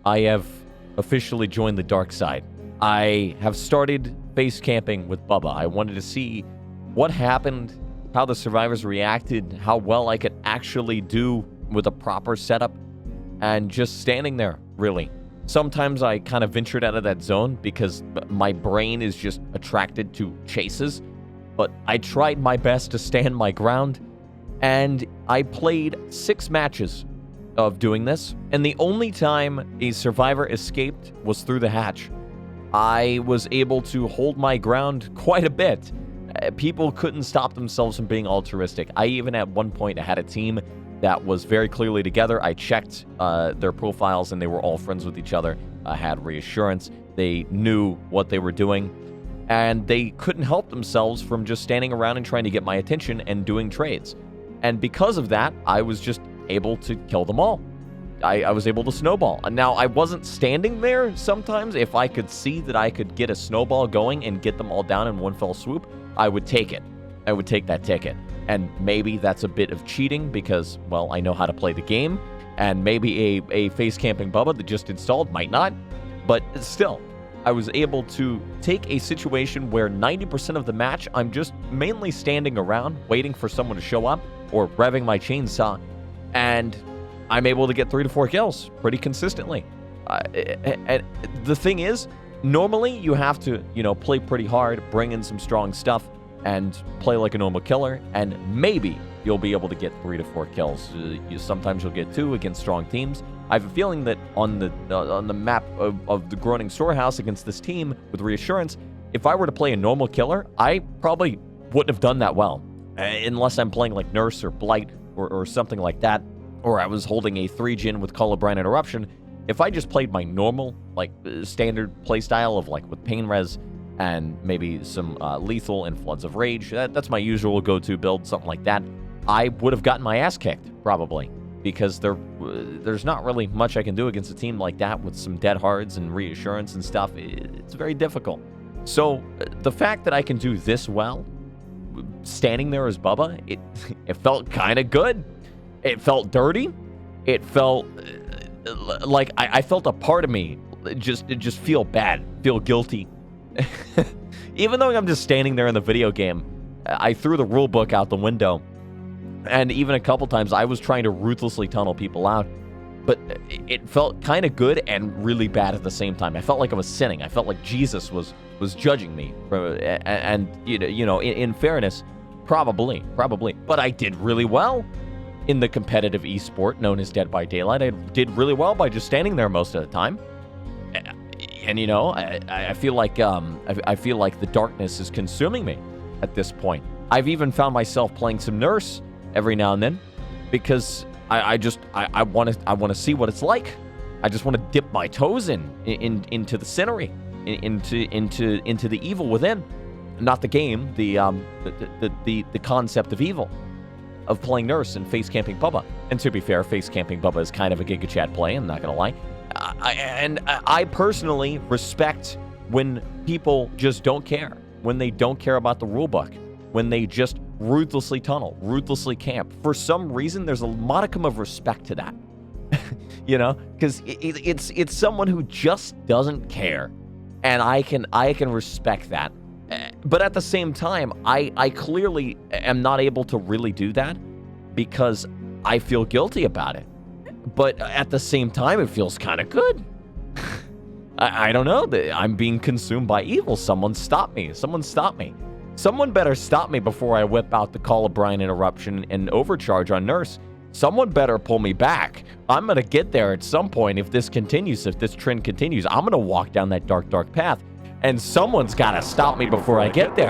I have officially joined the dark side. I have started base camping with Bubba. I wanted to see what happened, how the survivors reacted, how well I could actually do with a proper setup, and just standing there, really. Sometimes I kind of ventured out of that zone because my brain is just attracted to chases, but I tried my best to stand my ground, and I played 6 matches of doing this, and the only time a survivor escaped was through the hatch. I was able to hold my ground quite a bit. People couldn't stop themselves from being altruistic. I even at one point had a team that was very clearly together. I checked their profiles, and they were all friends with each other, had reassurance. They knew what they were doing, and they couldn't help themselves from just standing around and trying to get my attention and doing trades. And because of that, I was just able to kill them all. I was able to snowball. And now, I wasn't standing there sometimes. If I could see that I could get a snowball going and get them all down in one fell swoop, I would take it. I would take that ticket. And maybe that's a bit of cheating because, well, I know how to play the game. And maybe a face camping Bubba that just installed might not. But still, I was able to take a situation where 90% of the match, I'm just mainly standing around waiting for someone to show up or revving my chainsaw. And I'm able to get 3 to 4 kills pretty consistently. And the thing is, normally you have to, play pretty hard, bring in some strong stuff, and play like a normal killer, and maybe you'll be able to get 3 to 4 kills. Sometimes you'll get 2 against strong teams. I have a feeling that on the map of the Groaning Storehouse against this team with reassurance, if I were to play a normal killer, I probably wouldn't have done that well, unless I'm playing like Nurse or Blight or something like that, or I was holding a 3-gen with Colubrine Interruption. If I just played my normal, standard playstyle of, with Pain Res and maybe some Lethal and Floods of Rage, that's my usual go-to build, something like that, I would have gotten my ass kicked, probably, because there's not really much I can do against a team like that with some dead hards and reassurance and stuff. It's very difficult. So, the fact that I can do this well, standing there as Bubba, it felt kind of good. It felt dirty. It felt like I felt a part of me just feel bad, feel guilty. Even though I'm just standing there in the video game, I threw the rule book out the window. And even a couple times I was trying to ruthlessly tunnel people out. But it felt kind of good and really bad at the same time. I felt like I was sinning. I felt like Jesus was judging me. And in fairness, probably. But I did really well in the competitive esport known as Dead by Daylight. I did really well by just standing there most of the time. And I feel like the darkness is consuming me at this point. I've even found myself playing some Nurse every now and then because I want to see what it's like. I just want to dip my toes into the scenery, into the evil within, not the game, the concept of evil, of playing Nurse and face camping Bubba. And to be fair, face camping Bubba is kind of a Giga Chad play. I'm not gonna lie. I personally respect when people just don't care, when they don't care about the rulebook, when they just ruthlessly tunnel, ruthlessly camp. For some reason, there's a modicum of respect to that, because it's someone who just doesn't care, and I can respect that. But at the same time, I clearly am not able to really do that because I feel guilty about it. But at the same time, it feels kind of good. I don't know. I'm being consumed by evil. Someone stop me. Someone better stop me before I whip out the Colubrine Interruption and overcharge on Nurse. Someone better pull me back. I'm going to get there at some point if this trend continues. I'm going to walk down that dark path. And someone's got to stop me before I get there.